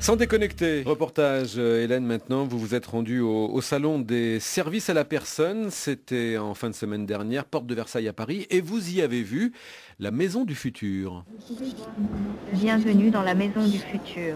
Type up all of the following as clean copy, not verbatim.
Sans déconnecter, reportage Hélène maintenant, vous vous êtes rendu au salon des services à la personne, c'était en fin de semaine dernière, porte de Versailles à Paris, et vous y avez vu la maison du futur. Bienvenue dans la maison du futur.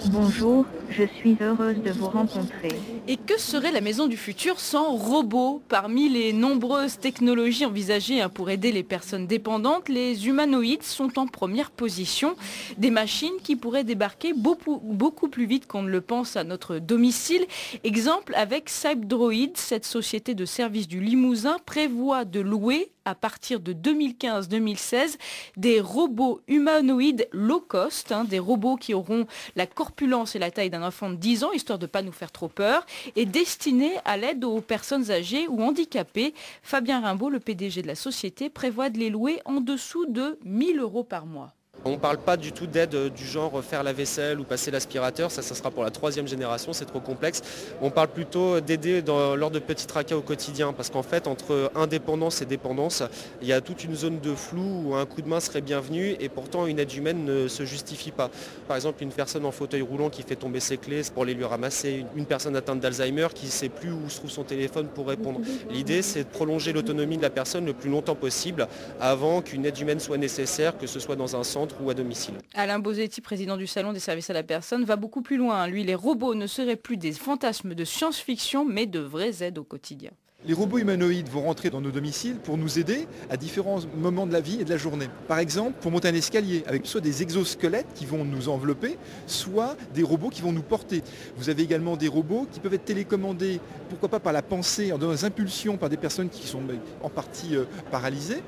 Bonjour, je suis heureuse de vous rencontrer. Et que serait la maison du futur sans robots? Parmi les nombreuses technologies envisagées pour aider les personnes dépendantes, les humanoïdes sont en première position. Des machines qui pourraient débarquer beaucoup plus vite qu'on ne le pense à notre domicile. Exemple avec Cybdroid, cette société de services du Limousin prévoit de louer à partir de 2015-2016 des robots humanoïdes low cost, des robots qui auront la corpulence et la taille d'un enfant de 10 ans, histoire de ne pas nous faire trop peur, et destinés à l'aide aux personnes âgées ou handicapées. Fabien Rimbaud, le PDG de la société, prévoit de les louer en dessous de 1 000 € par mois. On ne parle pas du tout d'aide du genre faire la vaisselle ou passer l'aspirateur, ça sera pour la 3e génération, c'est trop complexe. On parle plutôt d'aider lors de petits tracas au quotidien, parce qu'en fait, entre indépendance et dépendance, il y a toute une zone de flou où un coup de main serait bienvenu et pourtant une aide humaine ne se justifie pas. Par exemple, une personne en fauteuil roulant qui fait tomber ses clés pour les lui ramasser, une personne atteinte d'Alzheimer qui ne sait plus où se trouve son téléphone pour répondre. L'idée, c'est de prolonger l'autonomie de la personne le plus longtemps possible avant qu'une aide humaine soit nécessaire, que ce soit dans un centre ou à domicile. Alain Bosetti, président du Salon des services à la personne, va beaucoup plus loin. Lui, les robots ne seraient plus des fantasmes de science-fiction, mais de vraies aides au quotidien. Les robots humanoïdes vont rentrer dans nos domiciles pour nous aider à différents moments de la vie et de la journée. Par exemple, pour monter un escalier, avec soit des exosquelettes qui vont nous envelopper, soit des robots qui vont nous porter. Vous avez également des robots qui peuvent être télécommandés, pourquoi pas par la pensée, dans des impulsions par des personnes qui sont en partie paralysées,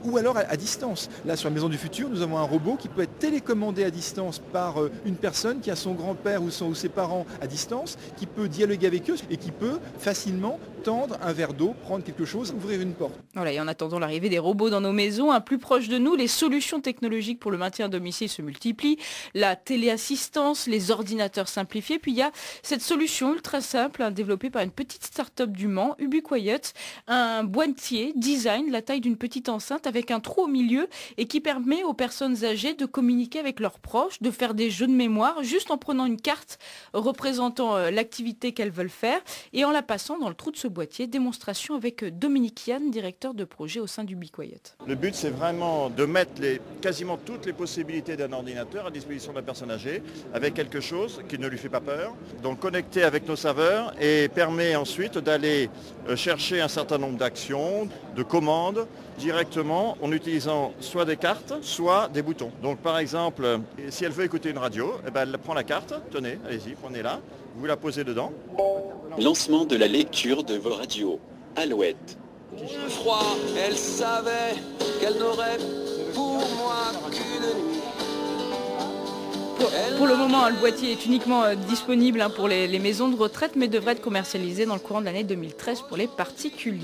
ou alors à distance. Là, sur la Maison du Futur, nous avons un robot qui peut être télécommandé à distance par une personne qui a son grand-père ou ses parents à distance, qui peut dialoguer avec eux et qui peut facilement tendre un verre d'eau, prendre quelque chose, ouvrir une porte. Voilà, et en attendant l'arrivée des robots dans nos maisons, plus proche de nous, les solutions technologiques pour le maintien à domicile se multiplient. La téléassistance, les ordinateurs simplifiés. Puis il y a cette solution ultra simple développée par une petite start-up du Mans, Ubiquiet, un boîtier design, la taille d'une petite enceinte avec un trou au milieu et qui permet aux personnes âgées de communiquer avec leurs proches, de faire des jeux de mémoire juste en prenant une carte représentant l'activité qu'elles veulent faire et en la passant dans le trou de ce boîtier. Démonstration avec Dominique Yann, directeur de projet au sein d'Ubiquiet. Le but, c'est vraiment de mettre quasiment toutes les possibilités d'un ordinateur à disposition de la personne âgée avec quelque chose qui ne lui fait pas peur. Donc connecté avec nos serveurs et permet ensuite d'aller chercher un certain nombre d'actions, de commandes directement en utilisant soit des cartes, soit des boutons. Donc par exemple, si elle veut écouter une radio, elle prend la carte, tenez, allez-y, prenez-la, vous la posez dedans. Lancement de la lecture de vos radios. Alouette. Le froid, elle savait qu'elle n'aurait pour moi qu'une nuit. Pour le moment, le boîtier est uniquement disponible pour les maisons de retraite, mais devrait être commercialisé dans le courant de l'année 2013 pour les particuliers.